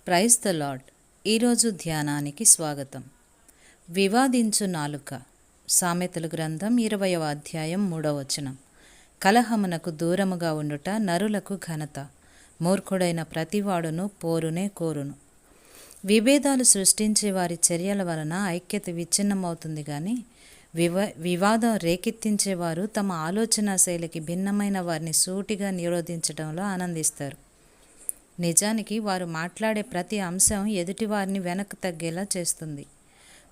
Praise the lord. ఈరోజు ధ్యానానికి స్వాగతం. వివాదించు నాలుక. సామెతలు గ్రంథం 20వ అధ్యాయం 3వ వచనం. కలహమునకు దూరముగా ఉండుట నరులకు ఘనత, మూర్ఖుడైన ప్రతివాడును పోరునే కోరును. విభేదాలు సృష్టించే వారి చర్యల వలన ఐక్యత విచ్ఛిన్నమవుతుంది కానీ వివాదం రేకెత్తించేవారు తమ ఆలోచన శైలికి భిన్నమైన వారిని సూటిగా నిరోధించడంలో ఆనందిస్తారు. నిజానికి వారు మాట్లాడే ప్రతి అంశం ఎదుటివారిని వెనక్కి తగ్గేలా చేస్తుంది.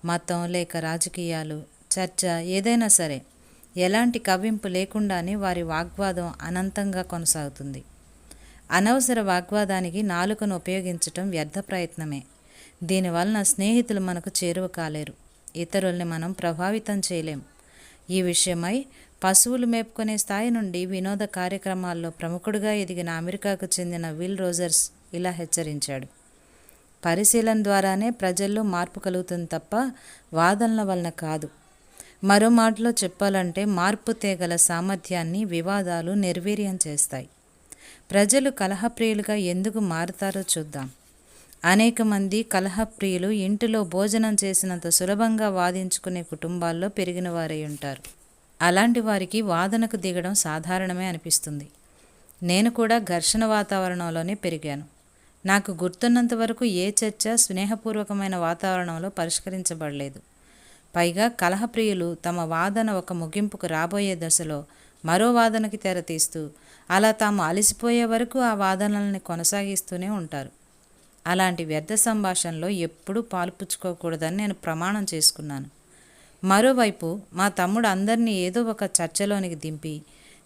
మతం లేక రాజకీయాలు, చర్చ ఏదైనా సరే ఎలాంటి కవ్వింపు లేకుండానే వారి వాగ్వాదం అనంతంగా కొనసాగుతుంది. అనవసర వాగ్వాదానికి నాలుకను ఉపయోగించటం వ్యర్థ ప్రయత్నమే. దీనివలన స్నేహితులు మనకు చేరువ కాలేరు, ఇతరుల్ని మనం ప్రభావితం చేయలేం. ఈ విషయమై పశువులు మేపుకునే స్థాయి నుండి వినోద కార్యక్రమాల్లో ప్రముఖుడిగా ఎదిగిన అమెరికాకు చెందిన విల్ రోజర్స్ ఇలా హెచ్చరించాడు: పరిశీలన ద్వారానే ప్రజల్లో మార్పు కలుగుతుంది తప్ప వాదనల వలన కాదు. మరో మాటలో చెప్పాలంటే మార్పు తేగల సామర్థ్యాన్ని వివాదాలు నిర్వీర్యం చేస్తాయి. ప్రజలు కలహప్రియులుగా ఎందుకు మారుతారో చూద్దాం. అనేక మంది కలహప్రియులు ఇంటిలో భోజనం చేసినంత సులభంగా వాదించుకునే కుటుంబాల్లో పెరిగిన వారై ఉంటారు. అలాంటి వారికి వాదనకు దిగడం సాధారణమే అనిపిస్తుంది. నేను కూడా ఘర్షణ వాతావరణంలోనే పెరిగాను. నాకు గుర్తున్నంత వరకు ఏ చర్చ స్నేహపూర్వకమైన వాతావరణంలో పరిష్కరించబడలేదు. పైగా కలహప్రియులు తమ వాదన ఒక ముగింపుకు రాబోయే దశలో మరో వాదనకి తెరతీస్తూ అలా తాము అలసిపోయే వరకు ఆ వాదనల్ని కొనసాగిస్తూనే ఉంటారు. అలాంటి వ్యర్థ సంభాషణలో ఎప్పుడూ పాలుపుచ్చుకోకూడదని నేను ప్రమాణం చేసుకున్నాను. మరోవైపు మా తమ్ముడు అందరినీ ఏదో ఒక చర్చలోనికి దింపి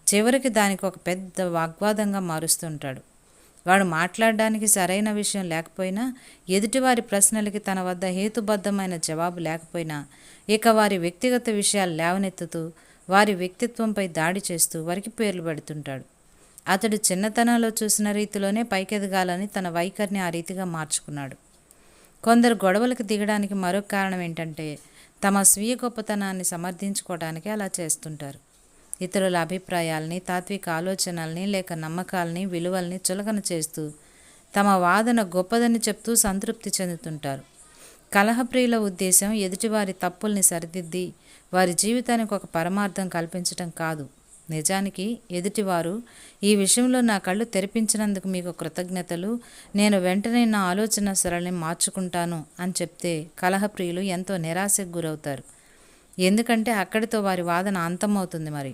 చివరికి దానికి ఒక పెద్ద వాగ్వాదంగా మారుస్తుంటాడు. వాడు మాట్లాడడానికి సరైన విషయం లేకపోయినా, ఎదుటివారి ప్రశ్నలకి తన వద్ద హేతుబద్ధమైన జవాబు లేకపోయినా, ఇక వారి వ్యక్తిగత విషయాలు లేవనెత్తుతూ వారి వ్యక్తిత్వంపై దాడి చేస్తూ వారికి పేర్లు పెడుతుంటాడు. అతడు చిన్నతనంలో చూసిన రీతిలోనే పైకెదగాలని తన వైఖరిని ఆ రీతిగా మార్చుకున్నాడు. కొందరు గొడవలకు దిగడానికి మరొక కారణం ఏంటంటే తమ స్వీయ గొప్పతనాన్ని సమర్థించుకోవడానికి అలా చేస్తుంటారు. ఇతరుల అభిప్రాయాల్ని, తాత్విక ఆలోచనల్ని లేక నమ్మకాల్ని, విలువల్ని చులకన చేస్తూ తమ వాదన గొప్పదని చెప్తూ సంతృప్తి చెందుతుంటారు. కలహప్రియుల ఉద్దేశం ఎదుటివారి తప్పుల్ని సరిదిద్ది వారి జీవితానికి ఒక పరమార్థం కల్పించటం కాదు. నిజానికి ఎదుటివారు ఈ విషయంలో నా కళ్ళు తెరిపించినందుకు మీకు కృతజ్ఞతలు, నేను వెంటనే నా ఆలోచన సరళిని మార్చుకుంటాను అని చెప్తే కలహప్రియులు ఎంతో నిరాశకు గురవుతారు. ఎందుకంటే అక్కడితో వారి వాదన అంతమవుతుంది. మరి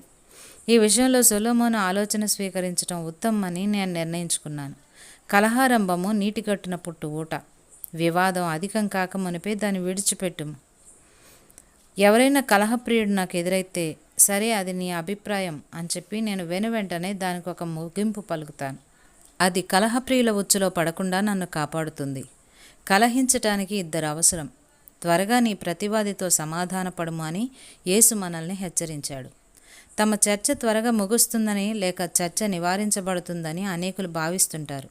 ఈ విషయంలో సొలొమోను ఆలోచన స్వీకరించడం ఉత్తమమని నేను నిర్ణయించుకున్నాను. కలహారంభము నీటిగట్టున పుట్టు ఊట. వివాదం అధికం కాక మునిపే దాన్ని విడిచిపెట్టుము. ఎవరైనా కలహప్రియుడు నాకు ఎదురైతే, సరే అది నీ అభిప్రాయం అని చెప్పి నేను వెంటనే దానికి ఒక ముగింపు పలుకుతాను. అది కలహప్రియుల ఉచ్చులో పడకుండా నన్ను కాపాడుతుంది. కలహించటానికి ఇద్దరు అవసరం. త్వరగా నీ ప్రతివాదితో సమాధానపడము అని యేసు మనల్ని హెచ్చరించాడు. తమ చర్చ త్వరగా ముగుస్తుందని లేక చర్చ నివారించబడుతుందని అనేకులు భావిస్తుంటారు.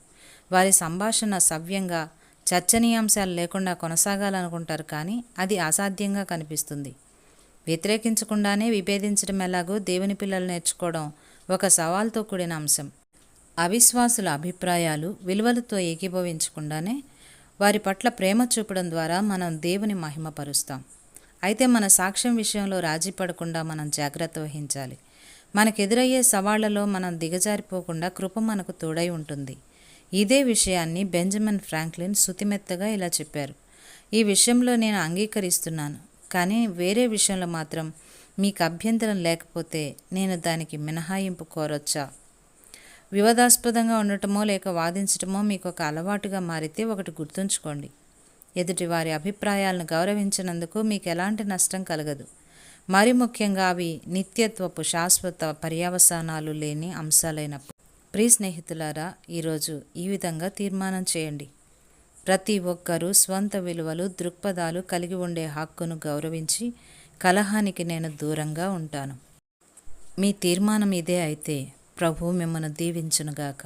వారి సంభాషణ సవ్యంగా, చర్చనీయాంశాలు లేకుండా కొనసాగాలనుకుంటారు, కానీ అది అసాధ్యంగా కనిపిస్తుంది. వ్యతిరేకించకుండానే విభేదించడం ఎలాగో దేవుని పిల్లలు నేర్చుకోవడం ఒక సవాల్తో కూడిన అంశం. అవిశ్వాసుల అభిప్రాయాలు, విలువలతో ఏకీభవించకుండానే వారి పట్ల ప్రేమ చూపడం ద్వారా మనం దేవుని మహిమపరుస్తాం. అయితే మన సాక్ష్యం విషయంలో రాజీ పడకుండా మనం జాగ్రత్త వహించాలి. మనకెదురయ్యే సవాళ్లలో మనం దిగజారిపోకుండా కృప మనకు తోడై ఉంటుంది. ఇదే విషయాన్ని బెంజమిన్ ఫ్రాంక్లిన్ శుతిమెత్తగా ఇలా చెప్పారు: ఈ విషయంలో నేను అంగీకరిస్తున్నాను, కానీ వేరే విషయంలో మాత్రం మీకు అభ్యంతరం లేకపోతే నేను దానికి మినహాయింపు కోరొచ్చా? వివాదాస్పదంగా ఉండటమో లేక వాదించటమో మీకు ఒక అలవాటుగా మారితే ఒకటి గుర్తుంచుకోండి: ఎదుటి వారి అభిప్రాయాలను గౌరవించినందుకు మీకు ఎలాంటి నష్టం కలగదు. మరి ముఖ్యంగా అవి నిత్యత్వపు శాశ్వత పర్యవసానాలు లేని అంశాలైనప్పుడు. ప్రియ స్నేహితులారా, ఈరోజు ఈ విధంగా తీర్మానం చేయండి: ప్రతి ఒక్కరూ స్వంత విలువలు, దృక్పథాలు కలిగి ఉండే హక్కును గౌరవించి కలహానికి నేను దూరంగా ఉంటాను. మీ తీర్మానం ఇదే అయితే ప్రభువు మిమ్మల్ని దీవించునుగాక.